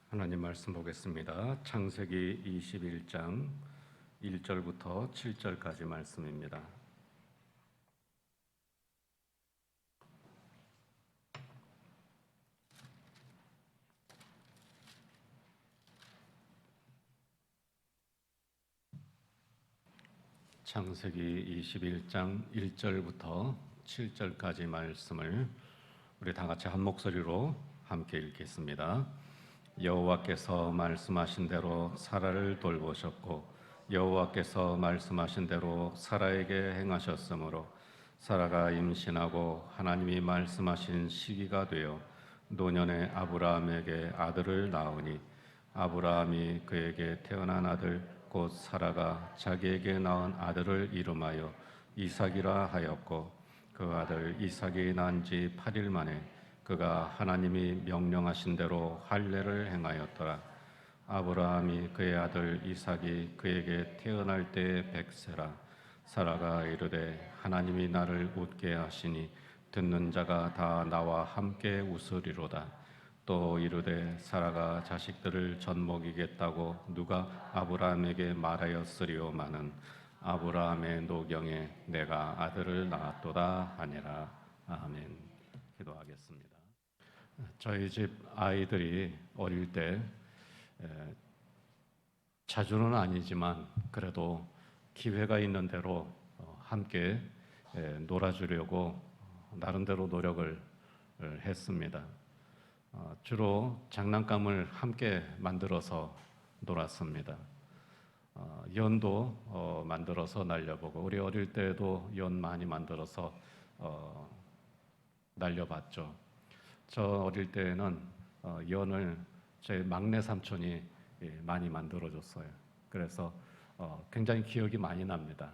하나님 말씀 보겠습니다. 창세기 21장 1절부터 7절까지 말씀입니다. 창세기 21장 1절부터 7절까지 말씀을 우리 다 같이 한 목소리로 함께 읽겠습니다. 여호와께서 말씀하신 대로 사라를 돌보셨고 여호와께서 말씀하신 대로 사라에게 행하셨으므로 사라가 임신하고 하나님이 말씀하신 시기가 되어 노년에 아브라함에게 아들을 낳으니 아브라함이 그에게 태어난 아들 곧 사라가 자기에게 낳은 아들을 이름하여 이삭이라 하였고 그 아들 이삭이 난 지 8일 만에 그가 하나님이 명령하신 대로 할례를 행하였더라. 아브라함이 그의 아들 이삭이 그에게 태어날 때에 100세라. 사라가 이르되 하나님이 나를 웃게 하시니 듣는 자가 다 나와 함께 웃으리로다. 또 이르되 사라가 자식들을 젖먹이겠다고 누가 아브라함에게 말하였으리오마는 아브라함의 노경에 내가 아들을 낳았도다 하니라. 아멘. 기도하겠습니다. 저희 집 아이들이 어릴 때 자주는 아니지만 그래도 기회가 있는 대로 함께 놀아주려고 나름대로 노력을 했습니다. 주로 장난감을 함께 만들어서 놀았습니다. 연도 만들어서 날려보고 우리 어릴 때도 연 많이 만들어서 날려봤죠. 저 어릴 때는 연을 제 막내 삼촌이 많이 만들어줬어요. 그래서 굉장히 기억이 많이 납니다.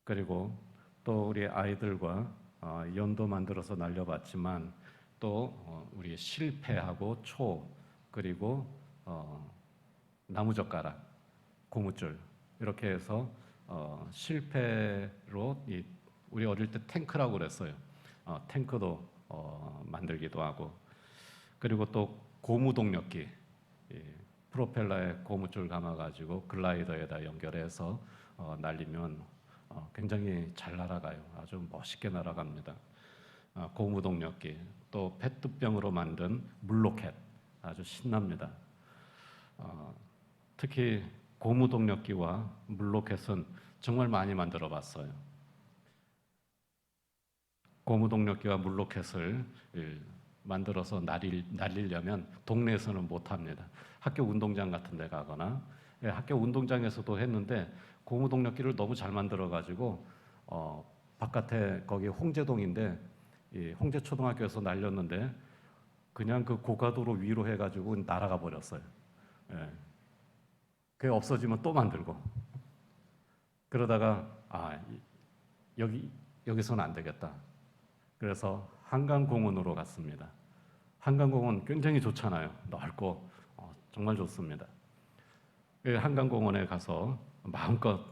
그리고 또 우리 아이들과 연도 만들어서 날려봤지만 또 우리 실패하고 초 그리고 나무젓가락, 고무줄 이렇게 해서 실패로 우리 어릴 때 탱크라고 그랬어요. 탱크도 만들기도 하고 그리고 또 고무동력기 프로펠러에 고무줄 감아가지고 글라이더에다 연결해서 날리면 굉장히 잘 날아가요. 아주 멋있게 날아갑니다. 고무동력기 또 페트병으로 만든 물로켓 아주 신납니다. 특히 고무동력기와 물로켓은 정말 많이 만들어 봤어요. 고무동력기와 물로켓을 만들어서 날리려면 동네에서는 못합니다. 학교 운동장 같은 데 가거나 학교 운동장에서도 했는데 고무동력기를 너무 잘 만들어가지고 바깥에 거기 홍제동인데 홍제초등학교에서 날렸는데 그냥 그 고가도로 위로 해가지고 날아가 버렸어요. 그게 없어지면 또 만들고 그러다가 여기서는 안 되겠다. 그래서 한강공원으로 갔습니다. 한강공원 굉장히 좋잖아요. 넓고 정말 좋습니다. 한강공원에 가서 마음껏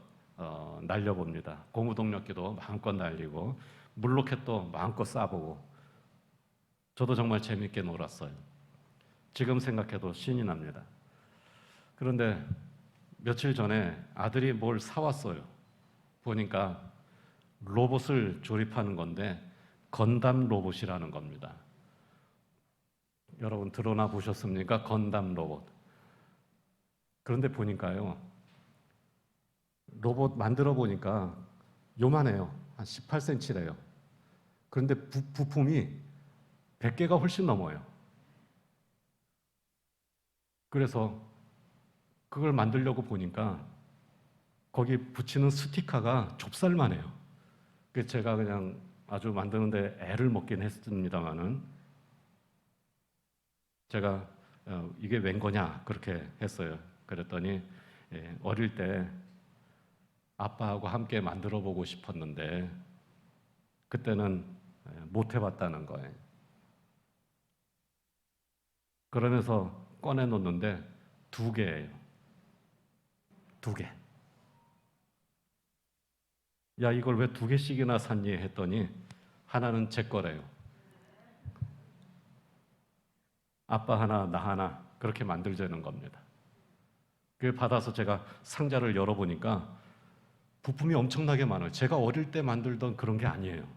날려봅니다. 고무동력기도 마음껏 날리고 물로켓도 마음껏 쏴보고 저도 정말 재밌게 놀았어요. 지금 생각해도 신이 납니다. 그런데 며칠 전에 아들이 뭘 사왔어요. 보니까 로봇을 조립하는 건데 건담 로봇이라는 겁니다. 여러분 드러나 보셨습니까? 건담 로봇. 그런데 보니까요. 로봇 만들어 보니까 요만해요. 한 18cm래요. 그런데 부품이 100개가 훨씬 넘어요. 그래서 그걸 만들려고 보니까 거기 붙이는 스티커가 좁쌀만 해요. 그래서 제가 그냥 아주 만드는데 애를 먹긴 했습니다만은 제가 이게 웬 거냐 그렇게 했어요. 그랬더니 어릴 때 아빠하고 함께 만들어 보고 싶었는데 그때는 못 해봤다는 거예요. 그러면서 꺼내 놓는데 2개예요. 2개. 야, 이걸 왜 2개씩이나 샀니? 했더니 하나는 제 거래요. 아빠 하나, 나 하나. 그렇게 만들자는 겁니다. 그 받아서 제가 상자를 열어보니까 부품이 엄청나게 많아요. 제가 어릴 때 만들던 그런 게 아니에요.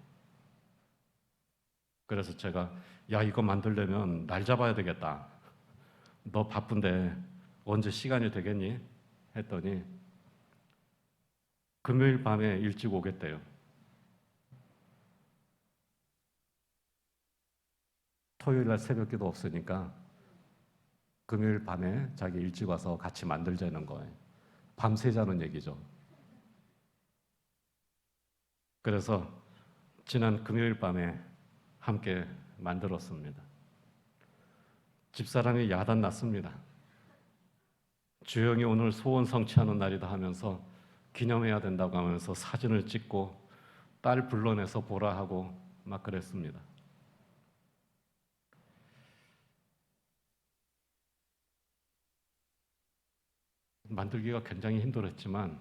그래서 제가 야, 이거 만들려면 날 잡아야 되겠다. 너 바쁜데 언제 시간이 되겠니? 했더니 금요일 밤에 일찍 오겠대요. 토요일 날 새벽기도 없으니까 금요일 밤에 자기 일찍 와서 같이 만들자는 거예요. 밤새자는 얘기죠. 그래서 지난 금요일 밤에 함께 만들었습니다. 집사람이 야단 났습니다. 주영이 오늘 소원 성취하는 날이다 하면서 기념해야 된다고 하면서 사진을 찍고 딸 불러내서 보라 하고 막 그랬습니다. 만들기가 굉장히 힘들었지만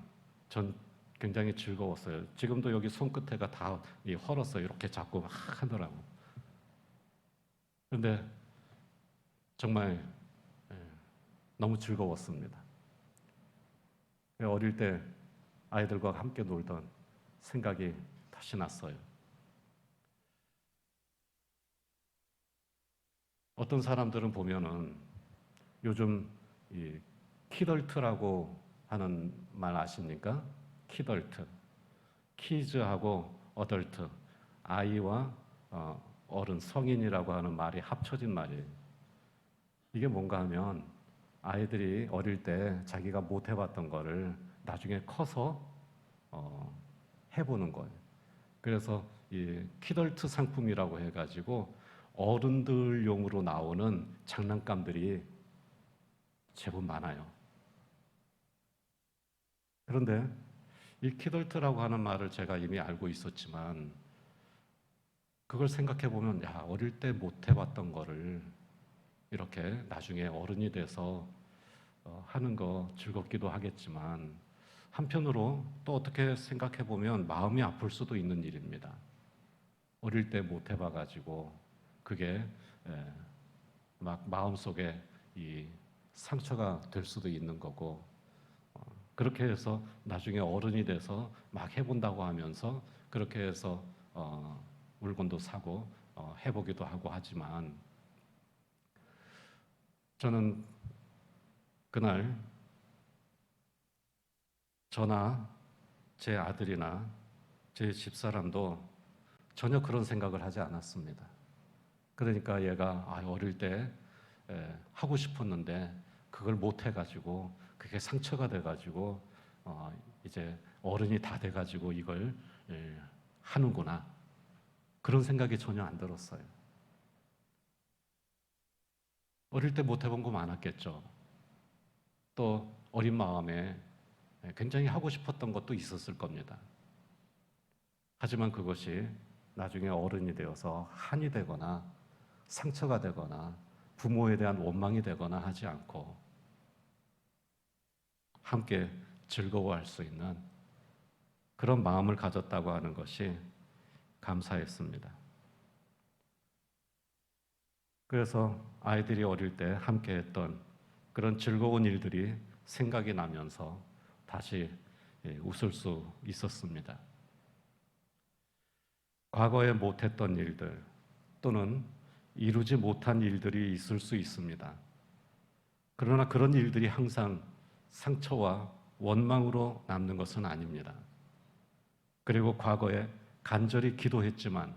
전 굉장히 즐거웠어요. 지금도 여기 손끝에가 다 헐었어요. 이렇게 잡고 막 하더라고. 그런데 정말 너무 즐거웠습니다. 어릴 때 아이들과 함께 놀던 생각이 다시 났어요. 어떤 사람들은 보면은 요즘 이 키덜트라고 하는 말 아십니까? 키덜트. 키즈하고 어덜트. 아이와 어른, 성인이라고 하는 말이 합쳐진 말이에요. 이게 뭔가 하면 아이들이 어릴 때 자기가 못 해봤던 거를 나중에 커서 해보는 거예요. 그래서 이 키덜트 상품이라고 해가지고 어른들용으로 나오는 장난감들이 제법 많아요. 그런데 이 키덜트라고 하는 말을 제가 이미 알고 있었지만 그걸 생각해 보면 야, 어릴 때 못 해봤던 거를 이렇게 나중에 어른이 돼서 하는 거 즐겁기도 하겠지만 한편으로 또 어떻게 생각해 보면 마음이 아플 수도 있는 일입니다. 어릴 때 못 해봐가지고 그게 막 마음속에 이 상처가 될 수도 있는 거고 그렇게 해서 나중에 어른이 돼서 막 해본다고 하면서 그렇게 해서 물건도 사고 해보기도 하고 하지만 저는 그날 저나 제 아들이나 제 집사람도 전혀 그런 생각을 하지 않았습니다. 그러니까 얘가 어릴 때 하고 싶었는데 그걸 못 해가지고 그게 상처가 돼가지고 이제 어른이 다 돼가지고 이걸 하는구나 그런 생각이 전혀 안 들었어요. 어릴 때 못 해본 거 많았겠죠. 또 어린 마음에 굉장히 하고 싶었던 것도 있었을 겁니다. 하지만 그것이 나중에 어른이 되어서 한이 되거나 상처가 되거나 부모에 대한 원망이 되거나 하지 않고 함께 즐거워할 수 있는 그런 마음을 가졌다고 하는 것이 감사했습니다. 그래서 아이들이 어릴 때 함께 했던 그런 즐거운 일들이 생각이 나면서 다시 웃을 수 있었습니다. 과거에 못했던 일들 또는 이루지 못한 일들이 있을 수 있습니다. 그러나 그런 일들이 항상 상처와 원망으로 남는 것은 아닙니다. 그리고 과거에 간절히 기도했지만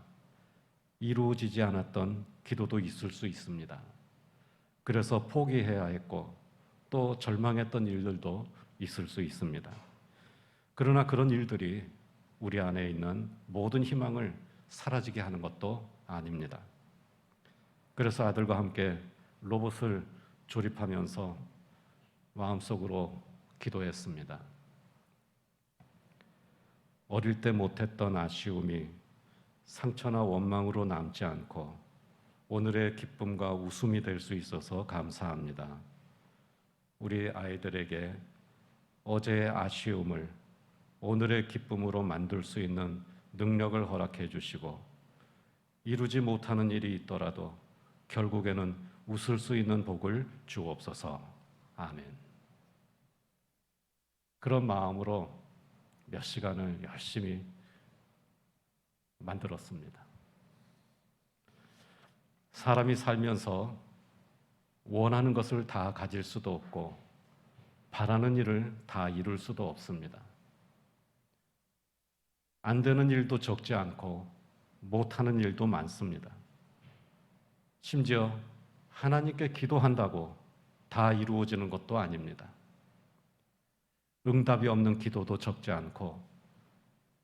이루어지지 않았던 기도도 있을 수 있습니다. 그래서 포기해야 했고 또 절망했던 일들도 있을 수 있습니다. 그러나 그런 일들이 우리 안에 있는 모든 희망을 사라지게 하는 것도 아닙니다. 그래서 아들과 함께 로봇을 조립하면서 마음속으로 기도했습니다. 어릴 때 못했던 아쉬움이 상처나 원망으로 남지 않고 오늘의 기쁨과 웃음이 될 수 있어서 감사합니다. 우리 아이들에게 어제의 아쉬움을 오늘의 기쁨으로 만들 수 있는 능력을 허락해 주시고 이루지 못하는 일이 있더라도 결국에는 웃을 수 있는 복을 주옵소서. 아멘. 그런 마음으로 몇 시간을 열심히 만들었습니다. 사람이 살면서 원하는 것을 다 가질 수도 없고 바라는 일을 다 이룰 수도 없습니다. 안 되는 일도 적지 않고 못하는 일도 많습니다. 심지어 하나님께 기도한다고 다 이루어지는 것도 아닙니다. 응답이 없는 기도도 적지 않고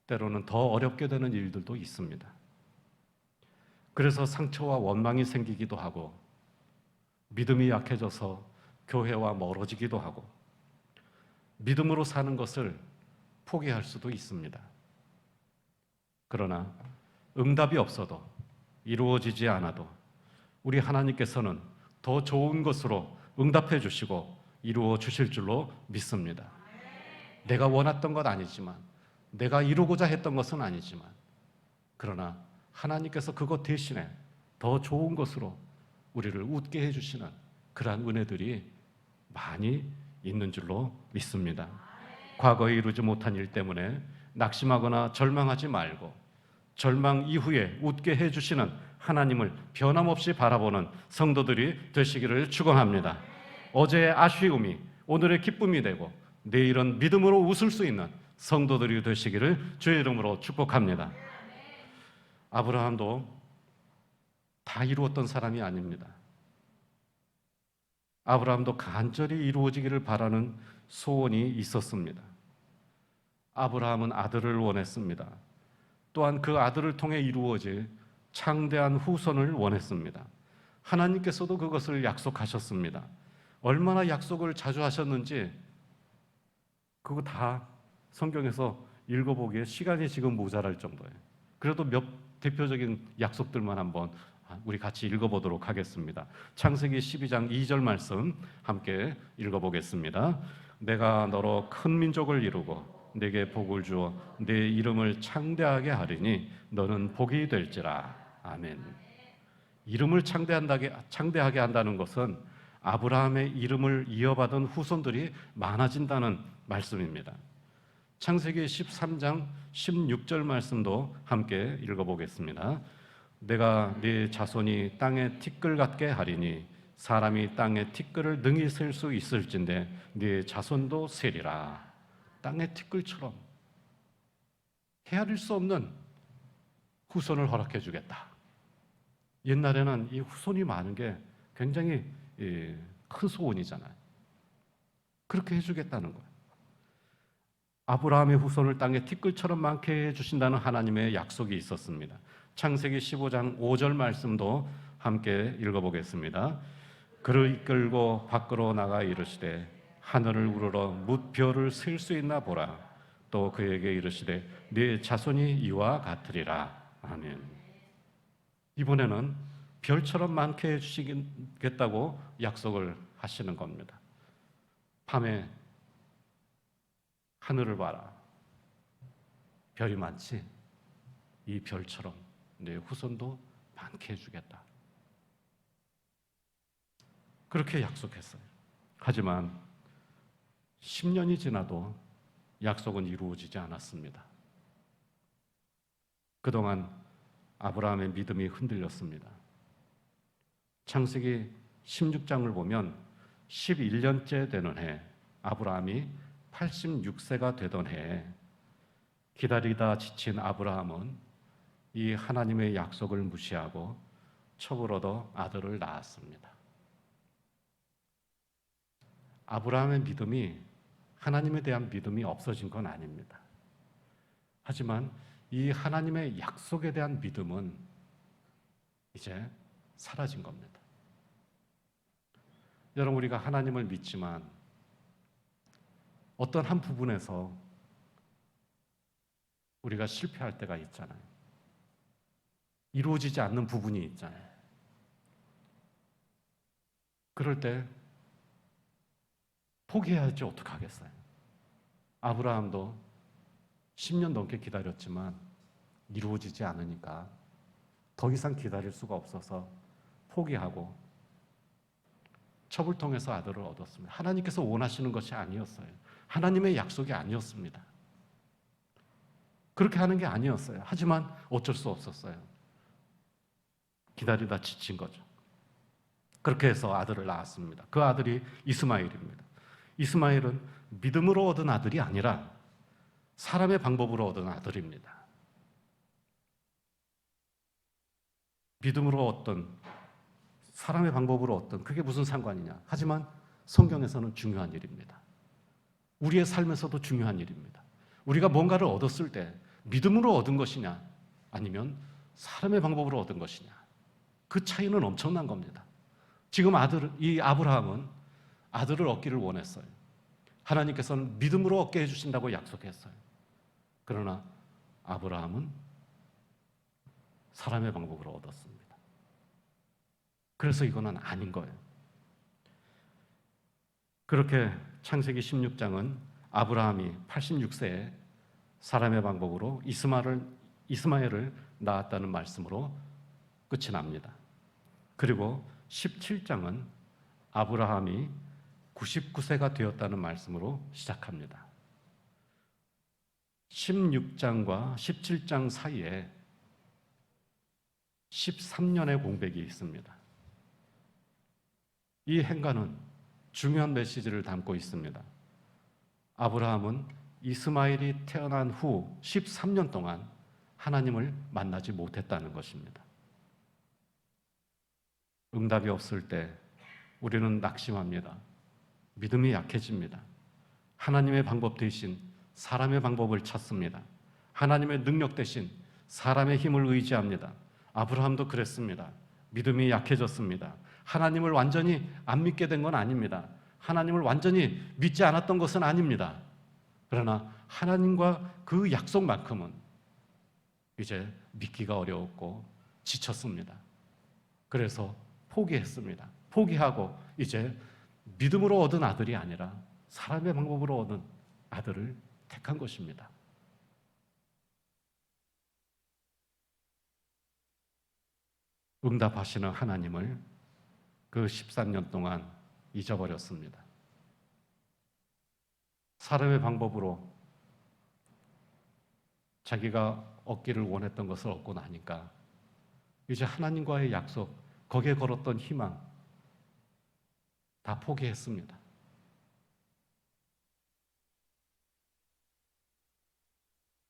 때로는 더 어렵게 되는 일들도 있습니다. 그래서 상처와 원망이 생기기도 하고 믿음이 약해져서 교회와 멀어지기도 하고 믿음으로 사는 것을 포기할 수도 있습니다. 그러나 응답이 없어도 이루어지지 않아도 우리 하나님께서는 더 좋은 것으로 응답해 주시고 이루어 주실 줄로 믿습니다. 내가 원했던 것 아니지만 내가 이루고자 했던 것은 아니지만 그러나 하나님께서 그것 대신에 더 좋은 것으로 우리를 웃게 해주시는 그러한 은혜들이 많이 있는 줄로 믿습니다. 과거에 이루지 못한 일 때문에 낙심하거나 절망하지 말고 절망 이후에 웃게 해주시는 하나님을 변함없이 바라보는 성도들이 되시기를 축원합니다. 어제의 아쉬움이 오늘의 기쁨이 되고 내일은 믿음으로 웃을 수 있는 성도들이 되시기를 주의 이름으로 축복합니다. 아브라함도 다 이루었던 사람이 아닙니다. 아브라함도 간절히 이루어지기를 바라는 소원이 있었습니다. 아브라함은 아들을 원했습니다. 또한 그 아들을 통해 이루어질 창대한 후손을 원했습니다. 하나님께서도 그것을 약속하셨습니다. 얼마나 약속을 자주 하셨는지 그거 다 성경에서 읽어보기에 시간이 지금 모자랄 정도예요. 그래도 몇 대표적인 약속들만 한번 우리 같이 읽어보도록 하겠습니다. 창세기 12장 2절 말씀 함께 읽어보겠습니다. 내가 너로 큰 민족을 이루고 내게 복을 주어 내 이름을 창대하게 하리니 너는 복이 될지라. 아멘. 이름을 창대하게 한다는 것은 아브라함의 이름을 이어받은 후손들이 많아진다는 말씀입니다. 창세기 13장 16절 말씀도 함께 읽어보겠습니다. 내가 네 자손이 땅에 티끌 같게 하리니 사람이 땅에 티끌을 능히 셀 수 있을진데 네 자손도 세리라. 땅의 티끌처럼 헤아릴 수 없는 후손을 허락해 주겠다. 옛날에는 이 후손이 많은 게 굉장히 큰 소원이잖아요. 그렇게 해주겠다는 거예요. 아브라함의 후손을 땅에 티끌처럼 많게 해주신다는 하나님의 약속이 있었습니다. 창세기 15장 5절 말씀도 함께 읽어보겠습니다. 그를 이끌고 밖으로 나가 이르시되 하늘을 우러러 뭇별을 셀 수 있나 보라. 또 그에게 이르시되 네 자손이 이와 같으리라. 아멘. 이번에는 별처럼 많게 해주시겠다고 약속을 하시는 겁니다. 밤에 하늘을 봐라. 별이 많지? 이 별처럼 내 후손도 많게 해주겠다. 그렇게 약속했어요. 하지만 10년이 지나도 약속은 이루어지지 않았습니다. 그동안 아브라함의 믿음이 흔들렸습니다. 창세기 16장을 보면 11년째 되는 해, 아브라함이 86세가 되던 해에 기다리다 지친 아브라함은 이 하나님의 약속을 무시하고 첩을 얻어 아들을 낳았습니다. 아브라함의 믿음이 하나님에 대한 믿음이 없어진 건 아닙니다. 하지만 이 하나님의 약속에 대한 믿음은 이제 사라진 겁니다. 여러분, 우리가 하나님을 믿지만 어떤 한 부분에서 우리가 실패할 때가 있잖아요. 이루어지지 않는 부분이 있잖아요. 그럴 때 포기해야 할지 어떡하겠어요? 아브라함도 10년 넘게 기다렸지만 이루어지지 않으니까 더 이상 기다릴 수가 없어서 포기하고 첩을 통해서 아들을 얻었습니다. 하나님께서 원하시는 것이 아니었어요. 하나님의 약속이 아니었습니다. 그렇게 하는 게 아니었어요. 하지만 어쩔 수 없었어요. 기다리다 지친 거죠. 그렇게 해서 아들을 낳았습니다. 그 아들이 이스마엘입니다. 이스마엘은 믿음으로 얻은 아들이 아니라 사람의 방법으로 얻은 아들입니다. 믿음으로 얻던, 사람의 방법으로 얻던, 그게 무슨 상관이냐. 하지만 성경에서는 중요한 일입니다. 우리의 삶에서도 중요한 일입니다. 우리가 뭔가를 얻었을 때 믿음으로 얻은 것이냐 아니면 사람의 방법으로 얻은 것이냐, 그 차이는 엄청난 겁니다. 지금 이 아브라함은 아들을 얻기를 원했어요. 하나님께서는 믿음으로 얻게 해주신다고 약속했어요. 그러나 아브라함은 사람의 방법으로 얻었습니다. 그래서 이거는 아닌 거예요. 그렇게 창세기 16장은 아브라함이 86세에 사람의 방법으로 이스마엘을 낳았다는 말씀으로 끝이 납니다. 그리고 17장은 아브라함이 99세가 되었다는 말씀으로 시작합니다. 16장과 17장 사이에 13년의 공백이 있습니다. 이 행간은 중요한 메시지를 담고 있습니다. 아브라함은 이스마엘이 태어난 후 13년 동안 하나님을 만나지 못했다는 것입니다. 응답이 없을 때 우리는 낙심합니다. 믿음이 약해집니다. 하나님의 방법 대신 사람의 방법을 찾습니다. 하나님의 능력 대신 사람의 힘을 의지합니다. 아브라함도 그랬습니다. 믿음이 약해졌습니다. 하나님을 완전히 안 믿게 된 건 아닙니다. 하나님을 완전히 믿지 않았던 것은 아닙니다. 그러나 하나님과 그 약속만큼은 이제 믿기가 어려웠고 지쳤습니다. 그래서 포기했습니다. 포기하고 이제 믿음으로 얻은 아들이 아니라 사람의 방법으로 얻은 아들을 택한 것입니다. 응답하시는 하나님을 그 13년 동안 잊어버렸습니다. 사람의 방법으로 자기가 얻기를 원했던 것을 얻고 나니까 이제 하나님과의 약속, 거기에 걸었던 희망 다 포기했습니다.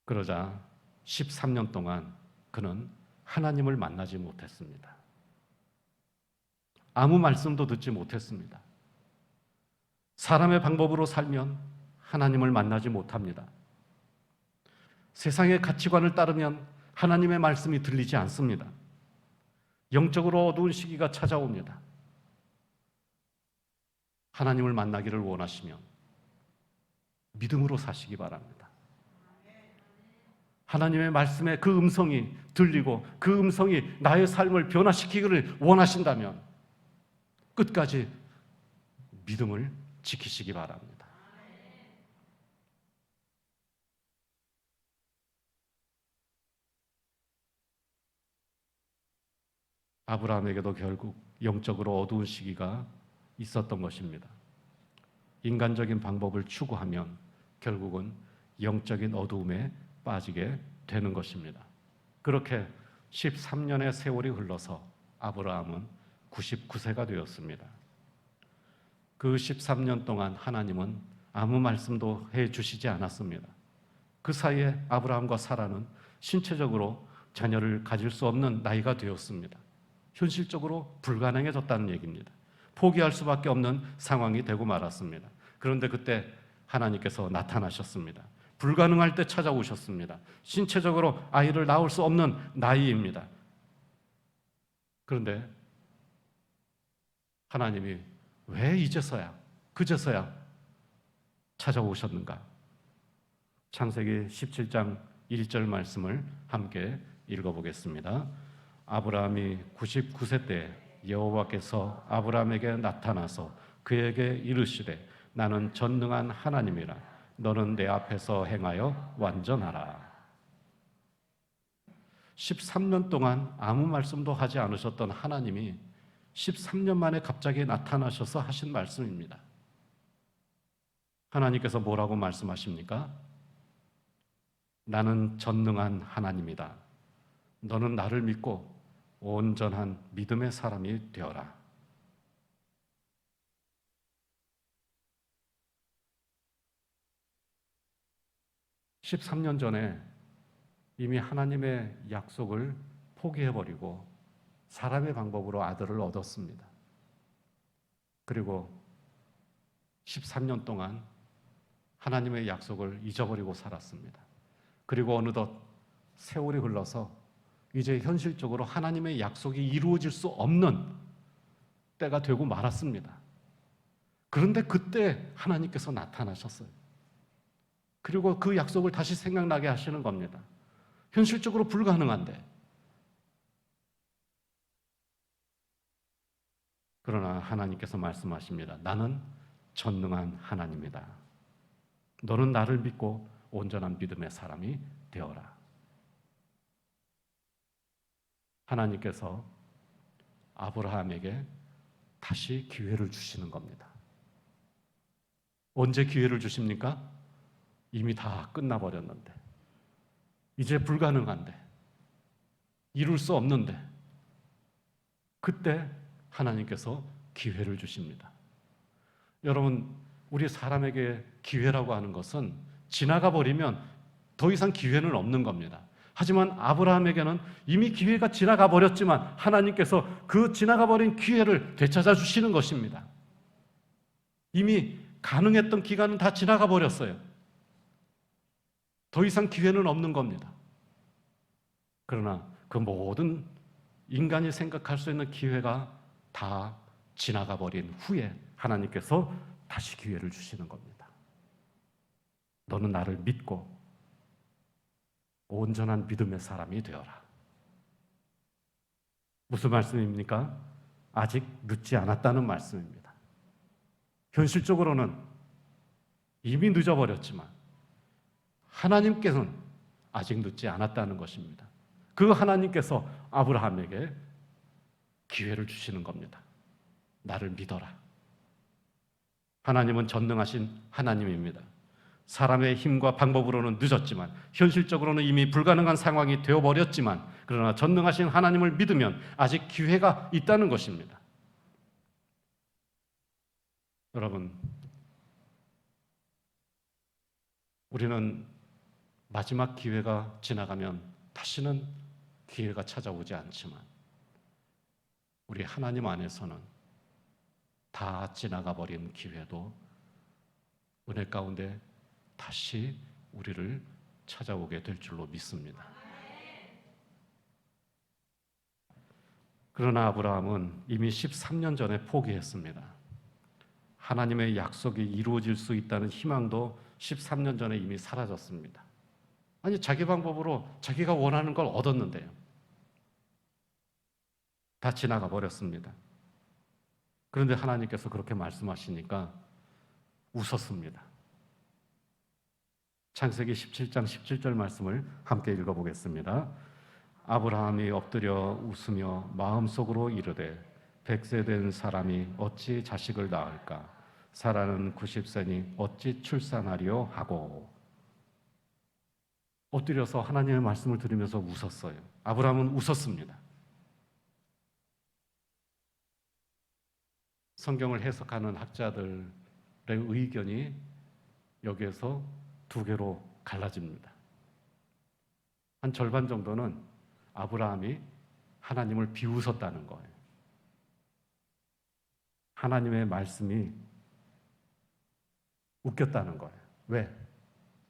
그러자 13년 동안 그는 하나님을 만나지 못했습니다. 아무 말씀도 듣지 못했습니다. 사람의 방법으로 살면 하나님을 만나지 못합니다. 세상의 가치관을 따르면 하나님의 말씀이 들리지 않습니다. 영적으로 어두운 시기가 찾아옵니다. 하나님을 만나기를 원하시면 믿음으로 사시기 바랍니다. 하나님의 말씀에 그 음성이 들리고 그 음성이 나의 삶을 변화시키기를 원하신다면 끝까지 믿음을 지키시기 바랍니다. 아브라함에게도 결국 영적으로 어두운 시기가 있었던 것입니다. 인간적인 방법을 추구하면 결국은 영적인 어두움에 빠지게 되는 것입니다. 그렇게 13년의 세월이 흘러서 아브라함은 99세가 되었습니다. 그 13년 동안 하나님은 아무 말씀도 해주시지 않았습니다. 그 사이에 아브라함과 사라는 신체적으로 자녀를 가질 수 없는 나이가 되었습니다. 현실적으로 불가능해졌다는 얘기입니다. 포기할 수밖에 없는 상황이 되고 말았습니다. 그런데 그때 하나님께서 나타나셨습니다. 불가능할 때 찾아오셨습니다. 신체적으로 아이를 낳을 수 없는 나이입니다. 그런데 하나님이 왜 이제서야, 그제서야 찾아오셨는가? 창세기 17장 1절 말씀을 함께 읽어보겠습니다. 아브라함이 99세 때 여호와께서 아브라함에게 나타나서 그에게 이르시되 나는 전능한 하나님이라 너는 내 앞에서 행하여 완전하라. 13년 동안 아무 말씀도 하지 않으셨던 하나님이 13년 만에 갑자기 나타나셔서 하신 말씀입니다. 하나님께서 뭐라고 말씀하십니까? 나는 전능한 하나님이다. 너는 나를 믿고 온전한 믿음의 사람이 되어라. (13년) 전에 이미 하나님의 약속을 포기해버리고 사람의 방법으로 아들을 얻었습니다. 그리고 13년 동안 하나님의 약속을 잊어버리고 살았습니다. 그리고 어느덧 세월이 흘러서 이제 현실적으로 하나님의 약속이 이루어질 수 없는 때가 되고 말았습니다. 그런데 그때 하나님께서 나타나셨어요. 그리고 그 약속을 다시 생각나게 하시는 겁니다. 현실적으로 불가능한데. 그러나 하나님께서 말씀하십니다. 나는 전능한 하나님이다. 너는 나를 믿고 온전한 믿음의 사람이 되어라. 하나님께서 아브라함에게 다시 기회를 주시는 겁니다. 언제 기회를 주십니까? 이미 다 끝나버렸는데, 이제 불가능한데, 이룰 수 없는데, 그때 하나님께서 기회를 주십니다. 여러분, 우리 사람에게 기회라고 하는 것은 지나가 버리면 더 이상 기회는 없는 겁니다. 하지만 아브라함에게는 이미 기회가 지나가 버렸지만 하나님께서 그 지나가 버린 기회를 되찾아 주시는 것입니다. 이미 가능했던 기간은 다 지나가 버렸어요. 더 이상 기회는 없는 겁니다. 그러나 그 모든 인간이 생각할 수 있는 기회가 다 지나가 버린 후에 하나님께서 다시 기회를 주시는 겁니다. 너는 나를 믿고 온전한 믿음의 사람이 되어라. 무슨 말씀입니까? 아직 늦지 않았다는 말씀입니다. 현실적으로는 이미 늦어버렸지만 하나님께서는 아직 늦지 않았다는 것입니다. 그 하나님께서 아브라함에게 기회를 주시는 겁니다. 나를 믿어라. 하나님은 전능하신 하나님입니다. 사람의 힘과 방법으로는 늦었지만 현실적으로는 이미 불가능한 상황이 되어버렸지만 그러나 전능하신 하나님을 믿으면 아직 기회가 있다는 것입니다. 여러분, 우리는 마지막 기회가 지나가면 다시는 기회가 찾아오지 않지만 우리 하나님 안에서는 다 지나가 버린 기회도 은혜 가운데 다시 우리를 찾아오게 될 줄로 믿습니다. 그러나 아브라함은 이미 13년 전에 포기했습니다. 하나님의 약속이 이루어질 수 있다는 희망도 13년 전에 이미 사라졌습니다. 아니, 자기 방법으로 자기가 원하는 걸 얻었는데요. 다 지나가 버렸습니다. 그런데 하나님께서 그렇게 말씀하시니까 웃었습니다. 창세기 17장 17절 말씀을 함께 읽어보겠습니다. 아브라함이 엎드려 웃으며 마음속으로 이르되 100세 된 사람이 어찌 자식을 낳을까? 사라는 90세니 어찌 출산하리요? 하고 엎드려서 하나님의 말씀을 들으면서 웃었어요. 아브라함은 웃었습니다. 성경을 해석하는 학자들의 의견이 여기에서 두 개로 갈라집니다. 한 절반 정도는 아브라함이 하나님을 비웃었다는 거예요. 하나님의 말씀이 웃겼다는 거예요. 왜?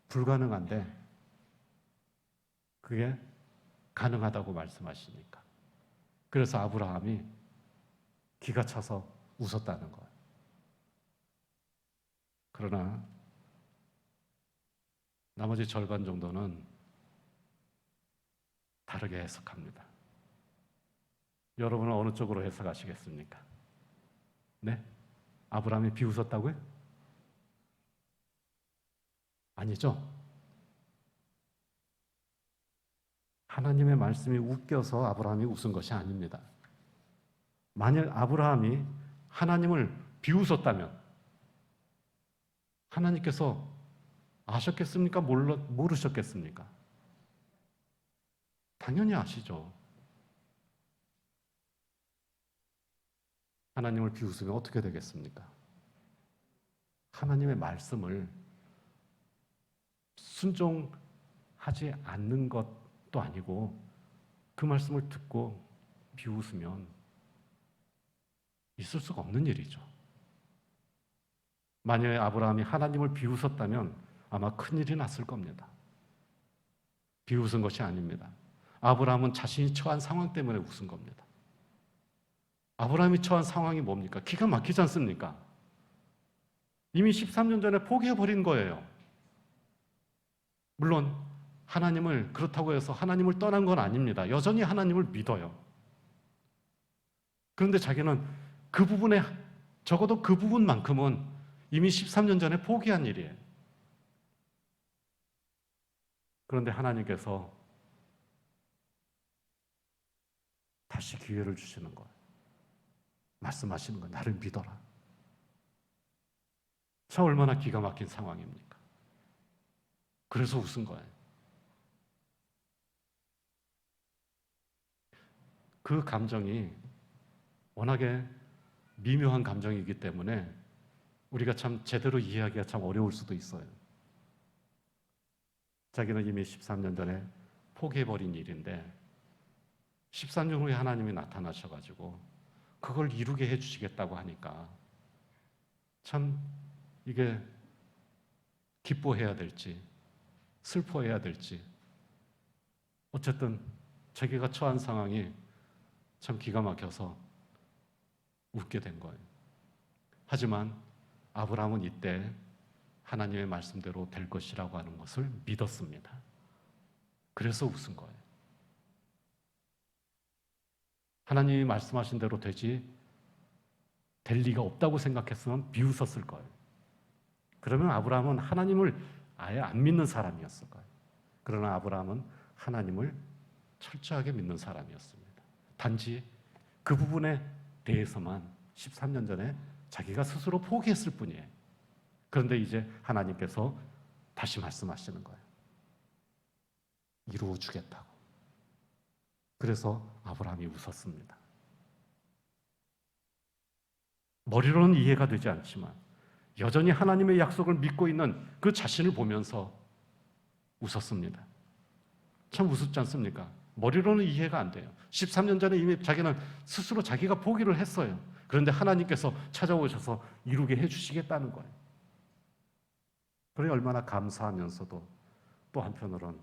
불가능한데 그게 가능하다고 말씀하시니까. 그래서 아브라함이 기가 차서 웃었다는 거예요. 그러나 나머지 절반 정도는 다르게 해석합니다. 여러분은 어느 쪽으로 해석하시겠습니까? 네? 아브라함이 비웃었다고요? 아니죠. 하나님의 말씀이 웃겨서 아브라함이 웃은 것이 아닙니다. 만약 아브라함이 하나님을 비웃었다면 하나님께서 아셨겠습니까? 모르셨겠습니까? 당연히 아시죠. 하나님을 비웃으면 어떻게 되겠습니까? 하나님의 말씀을 순종하지 않는 것도 아니고 그 말씀을 듣고 비웃으면 있을 수가 없는 일이죠. 만약에 아브라함이 하나님을 비웃었다면 아마 큰일이 났을 겁니다. 비웃은 것이 아닙니다. 아브라함은 자신이 처한 상황 때문에 웃은 겁니다. 아브라함이 처한 상황이 뭡니까? 기가 막히지 않습니까? 이미 13년 전에 포기해버린 거예요. 물론 하나님을 그렇다고 해서 하나님을 떠난 건 아닙니다. 여전히 하나님을 믿어요. 그런데 자기는 그 부분에 적어도 그 부분만큼은 이미 13년 전에 포기한 일이에요. 그런데 하나님께서 다시 기회를 주시는 거예요. 말씀하시는 거예요. 나를 믿어라. 참 얼마나 기가 막힌 상황입니까? 그래서 웃은 거예요. 그 감정이 워낙에 미묘한 감정이기 때문에 우리가 참 제대로 이해하기가 참 어려울 수도 있어요. 자기는 이미 13년 전에 포기해버린 일인데 13년 후에 하나님이 나타나셔가지고 그걸 이루게 해주시겠다고 하니까 참 이게 기뻐해야 될지 슬퍼해야 될지 어쨌든 자기가 처한 상황이 참 기가 막혀서 웃게 된 거예요. 하지만 아브라함은 이때 하나님의 말씀대로 될 것이라고 하는 것을 믿었습니다. 그래서 웃은 거예요. 하나님이 말씀하신 대로 될 리가 없다고 생각했으면 비웃었을 거예요. 그러면 아브라함은 하나님을 아예 안 믿는 사람이었을 거예요. 그러나 아브라함은 하나님을 철저하게 믿는 사람이었습니다. 단지 그 부분에 대해서만 13년 전에 자기가 스스로 포기했을 뿐이에요. 그런데 이제 하나님께서 다시 말씀하시는 거예요. 이루어 주겠다고. 그래서 아브라함이 웃었습니다. 머리로는 이해가 되지 않지만 여전히 하나님의 약속을 믿고 있는 그 자신을 보면서 웃었습니다. 참 우습지 않습니까? 머리로는 이해가 안 돼요. 13년 전에 이미 자기는 스스로 자기가 포기를 했어요. 그런데 하나님께서 찾아오셔서 이루게 해주시겠다는 거예요. 그러니 얼마나 감사하면서도 또 한편으로는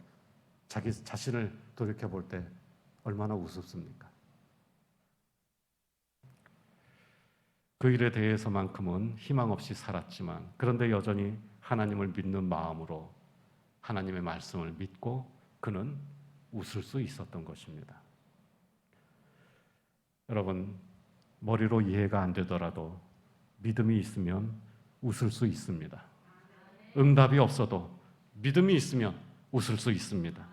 자기 자신을 돌이켜볼 때 얼마나 우습습니까? 그 일에 대해서만큼은 희망 없이 살았지만 그런데 여전히 하나님을 믿는 마음으로 하나님의 말씀을 믿고 그는 웃을 수 있었던 것입니다. 여러분, 머리로 이해가 안 되더라도 믿음이 있으면 웃을 수 있습니다. 응답이 없어도 믿음이 있으면 웃을 수 있습니다.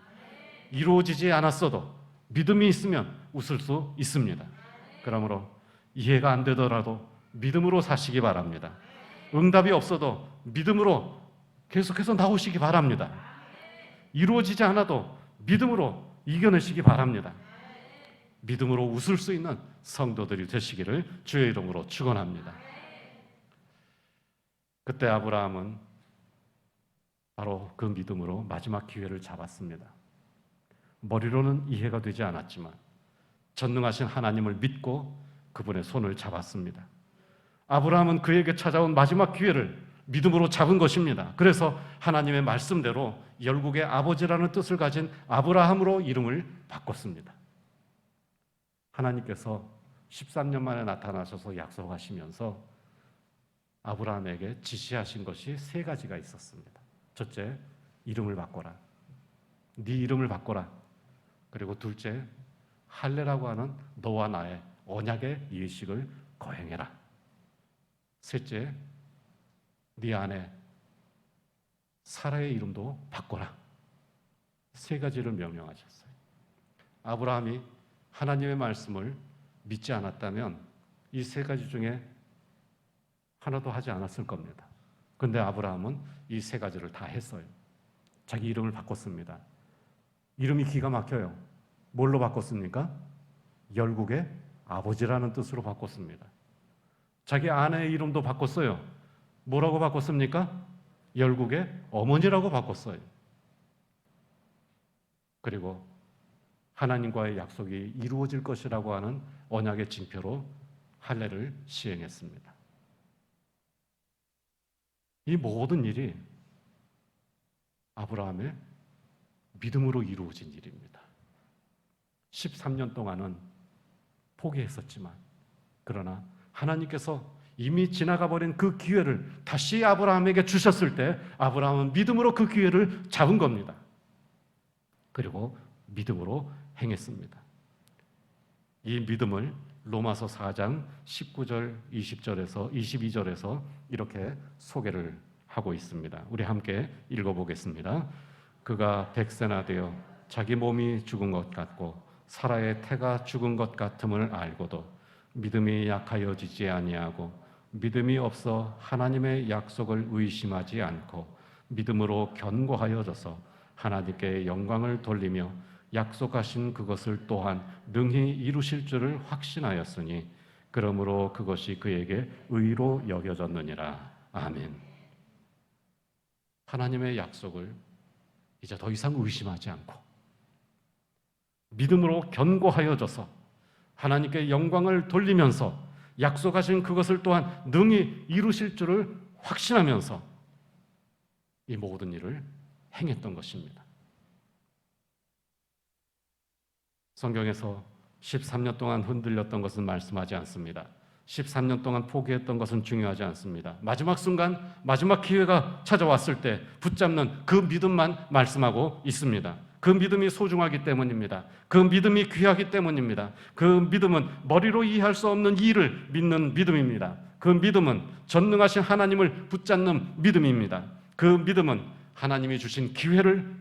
이루어지지 않았어도 믿음이 있으면 웃을 수 있습니다. 그러므로 이해가 안 되더라도 믿음으로 사시기 바랍니다. 응답이 없어도 믿음으로 계속해서 나오시기 바랍니다. 이루어지지 않아도 믿음으로 이겨내시기 바랍니다. 믿음으로 웃을 수 있는 성도들이 되시기를 주의 이름으로 축원합니다. 그때 아브라함은 바로 그 믿음으로 마지막 기회를 잡았습니다. 머리로는 이해가 되지 않았지만 전능하신 하나님을 믿고 그분의 손을 잡았습니다. 아브라함은 그에게 찾아온 마지막 기회를 믿음으로 잡은 것입니다. 그래서 하나님의 말씀대로 열국의 아버지라는 뜻을 가진 아브라함으로 이름을 바꿨습니다. 하나님께서 13년 만에 나타나셔서 약속하시면서 아브라함에게 지시하신 것이 3가지가 있었습니다. 첫째, 이름을 바꿔라. 네 이름을 바꿔라. 그리고 둘째, 할례라고 하는 너와 나의 언약의 예식을 거행해라. 셋째, 네 아내 사라의 이름도 바꿔라. 3가지를 명령하셨어요. 아브라함이 하나님의 말씀을 믿지 않았다면 이 세 가지 중에 하나도 하지 않았을 겁니다. 근데 아브라함은 이 세 가지를 다 했어요. 자기 이름을 바꿨습니다. 이름이 기가 막혀요. 뭘로 바꿨습니까? 열국의 아버지라는 뜻으로 바꿨습니다. 자기 아내의 이름도 바꿨어요. 뭐라고 바꿨습니까? 열국의 어머니라고 바꿨어요. 그리고 하나님과의 약속이 이루어질 것이라고 하는 언약의 징표로 할례를 시행했습니다. 이 모든 일이 아브라함의 믿음으로 이루어진 일입니다. 13년 동안은 포기했었지만, 그러나 하나님께서 이미 지나가 버린 그 기회를 다시 아브라함에게 주셨을 때 아브라함은 믿음으로 그 기회를 잡은 겁니다. 그리고 믿음으로 행했습니다. 이 믿음을 로마서 4장 19절, 20절에서 22절에서 이렇게 소개를 하고 있습니다. 우리 함께 읽어보겠습니다. 그가 백세나 되어 자기 몸이 죽은 것 같고 사라의 태가 죽은 것 같음을 알고도 믿음이 약하여지지 아니하고 믿음이 없어 하나님의 약속을 의심하지 않고 믿음으로 견고하여져서 하나님께 영광을 돌리며 약속하신 그것을 또한 능히 이루실 줄을 확신하였으니 그러므로 그것이 그에게 의로 여겨졌느니라. 아멘. 하나님의 약속을 이제 더 이상 의심하지 않고 믿음으로 견고하여져서 하나님께 영광을 돌리면서 약속하신 그것을 또한 능히 이루실 줄을 확신하면서 이 모든 일을 행했던 것입니다. 성경에서 13년 동안 흔들렸던 것은 말씀하지 않습니다. 13년 동안 포기했던 것은 중요하지 않습니다. 마지막 순간, 마지막 기회가 찾아왔을 때 붙잡는 그 믿음만 말씀하고 있습니다. 그 믿음이 소중하기 때문입니다. 그 믿음이 귀하기 때문입니다. 그 믿음은 머리로 이해할 수 없는 일을 믿는 믿음입니다. 그 믿음은 전능하신 하나님을 붙잡는 믿음입니다. 그 믿음은 하나님이 주신 기회를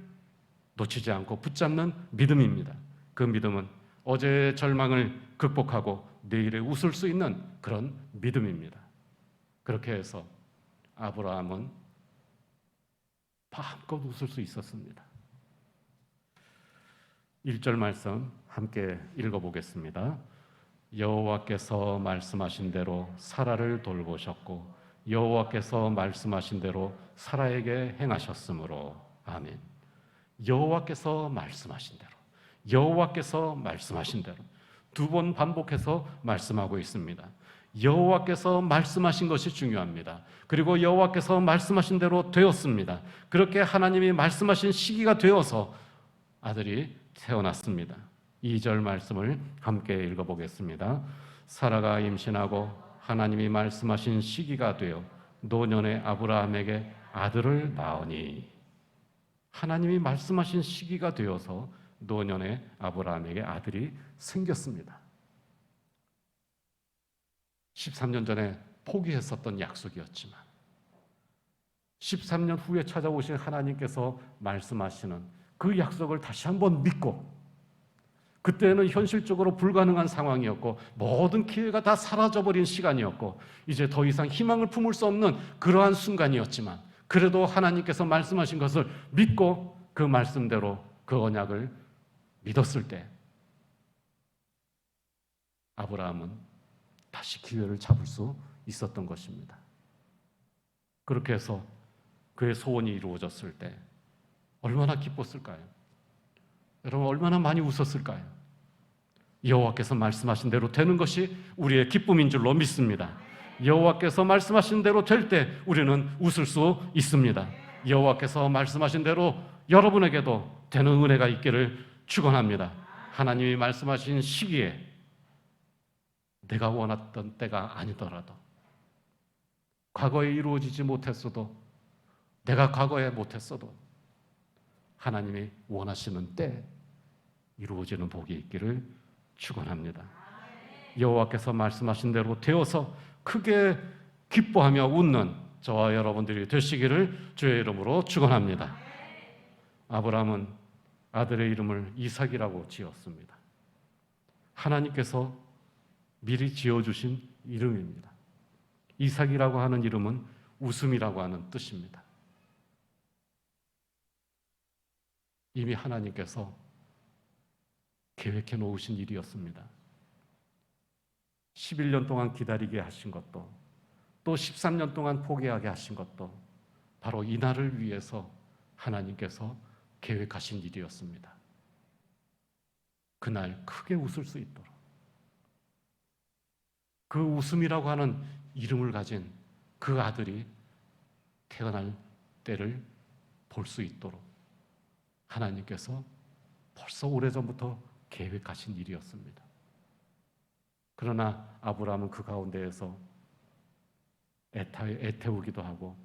놓치지 않고 붙잡는 믿음입니다. 그 믿음은 어제의 절망을 극복하고 내일에 웃을 수 있는 그런 믿음입니다. 그렇게 해서 아브라함은 마음껏 웃을 수 있었습니다. 1절 말씀 함께 읽어보겠습니다. 여호와께서 말씀하신 대로 사라를 돌보셨고 여호와께서 말씀하신 대로 사라에게 행하셨으므로. 아멘. 여호와께서 말씀하신 대로, 여호와께서 말씀하신 대로 두 번 반복해서 말씀하고 있습니다. 여호와께서 말씀하신 것이 중요합니다. 그리고 여호와께서 말씀하신 대로 되었습니다. 그렇게 하나님이 말씀하신 시기가 되어서 아들이 태어났습니다. 2절 말씀을 함께 읽어보겠습니다. 사라가 임신하고 하나님이 말씀하신 시기가 되어 노년의 아브라함에게 아들을 낳으니. 하나님이 말씀하신 시기가 되어서 노년의 아브라함에게 아들이 생겼습니다. 13년 전에 포기했었던 약속이었지만 13년 후에 찾아오신 하나님께서 말씀하시는 그 약속을 다시 한번 믿고, 그때는 현실적으로 불가능한 상황이었고 모든 기회가 다 사라져버린 시간이었고 이제 더 이상 희망을 품을 수 없는 그러한 순간이었지만 그래도 하나님께서 말씀하신 것을 믿고 그 말씀대로 그 언약을 믿었을 때 아브라함은 다시 기회를 잡을 수 있었던 것입니다. 그렇게 해서 그의 소원이 이루어졌을 때 얼마나 기뻤을까요? 여러분, 얼마나 많이 웃었을까요? 여호와께서 말씀하신 대로 되는 것이 우리의 기쁨인 줄로 믿습니다. 여호와께서 말씀하신 대로 될 때 우리는 웃을 수 있습니다. 여호와께서 말씀하신 대로 여러분에게도 되는 은혜가 있기를 축원합니다. 하나님이 말씀하신 시기에 내가 원했던 때가 아니더라도, 과거에 이루어지지 못했어도, 내가 과거에 못했어도 하나님이 원하시는 때 이루어지는 복이 있기를 축원합니다. 여호와께서 말씀하신 대로 되어서 크게 기뻐하며 웃는 저와 여러분들이 되시기를 주의 이름으로 축원합니다. 아브라함은 아들의 이름을 이삭이라고 지었습니다. 하나님께서 미리 지어주신 이름입니다. 이삭이라고 하는 이름은 웃음이라고 하는 뜻입니다. 이미 하나님께서 계획해 놓으신 일이었습니다. 11년 동안 기다리게 하신 것도, 또 13년 동안 포기하게 하신 것도 바로 이 날을 위해서 하나님께서 계획하신 일이었습니다. 그날 크게 웃을 수 있도록, 그 웃음이라고 하는 이름을 가진 그 아들이 태어날 때를 볼 수 있도록 하나님께서 벌써 오래전부터 계획하신 일이었습니다. 그러나 아브라함은 그 가운데에서 애태우기도 하고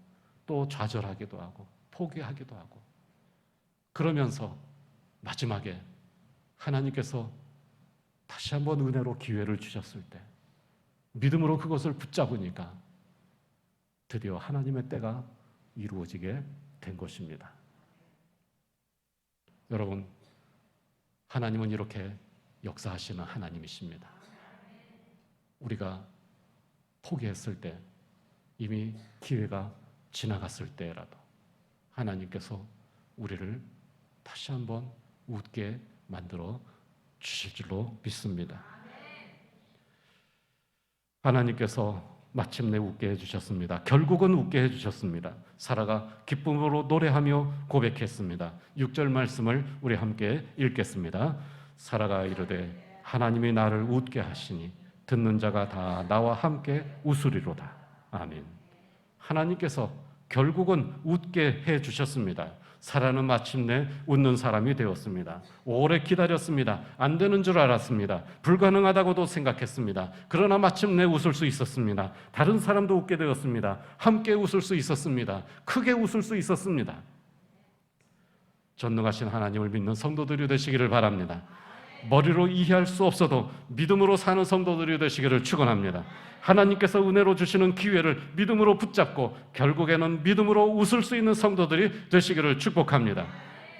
또 좌절하기도 하고 포기하기도 하고, 그러면서 마지막에 하나님께서 다시 한번 은혜로 기회를 주셨을 때 믿음으로 그것을 붙잡으니까 드디어 하나님의 때가 이루어지게 된 것입니다. 여러분, 하나님은 이렇게 역사하시는 하나님이십니다. 우리가 포기했을 때, 이미 기회가 지나갔을 때라도 하나님께서 우리를 다시 한번 웃게 만들어 주실 줄로 믿습니다. 하나님께서 마침내 웃게 해주셨습니다. 결국은 웃게 해주셨습니다. 사라가 기쁨으로 노래하며 고백했습니다. 6절 말씀을 우리 함께 읽겠습니다. 사라가 이르되 하나님이 나를 웃게 하시니 듣는 자가 다 나와 함께 웃으리로다. 아멘. 하나님께서 결국은 웃게 해주셨습니다. 사라는 마침내 웃는 사람이 되었습니다. 오래 기다렸습니다. 안 되는 줄 알았습니다. 불가능하다고도 생각했습니다. 그러나 마침내 웃을 수 있었습니다. 다른 사람도 웃게 되었습니다. 함께 웃을 수 있었습니다. 크게 웃을 수 있었습니다. 전능하신 하나님을 믿는 성도들이 되시기를 바랍니다. 머리로 이해할 수 없어도 믿음으로 사는 성도들이 되시기를 축원합니다. 하나님께서 은혜로 주시는 기회를 믿음으로 붙잡고 결국에는 믿음으로 웃을 수 있는 성도들이 되시기를 축복합니다.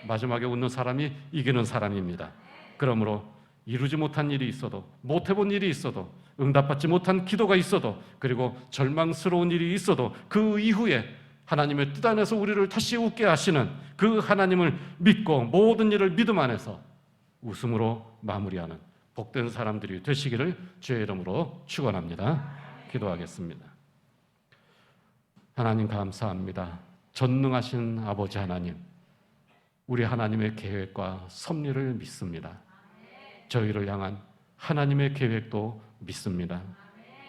마지막에 웃는 사람이 이기는 사람입니다. 그러므로 이루지 못한 일이 있어도, 못 해본 일이 있어도, 응답받지 못한 기도가 있어도, 그리고 절망스러운 일이 있어도 그 이후에 하나님의 뜻 안에서 우리를 다시 웃게 하시는 그 하나님을 믿고 모든 일을 믿음 안에서 웃음으로 마무리하는 복된 사람들이 되시기를 주의 이름으로 축원합니다. 기도하겠습니다. 하나님 감사합니다. 전능하신 아버지 하나님, 우리 하나님의 계획과 섭리를 믿습니다. 저희를 향한 하나님의 계획도 믿습니다.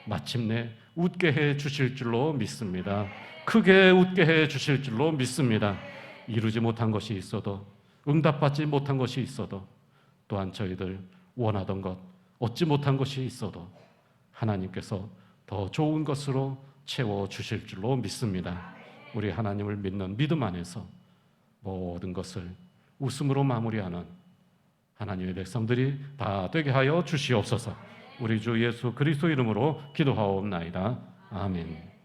마침내 웃게 해 주실 줄로 믿습니다. 크게 웃게 해 주실 줄로 믿습니다. 이루지 못한 것이 있어도, 응답받지 못한 것이 있어도, 또한 저희들 원하던 것, 얻지 못한 것이 있어도 하나님께서 더 좋은 것으로 채워주실 줄로 믿습니다. 우리 하나님을 믿는 믿음 안에서 모든 것을 웃음으로 마무리하는 하나님의 백성들이 다 되게 하여 주시옵소서. 우리 주 예수 그리스도 이름으로 기도하옵나이다. 아멘.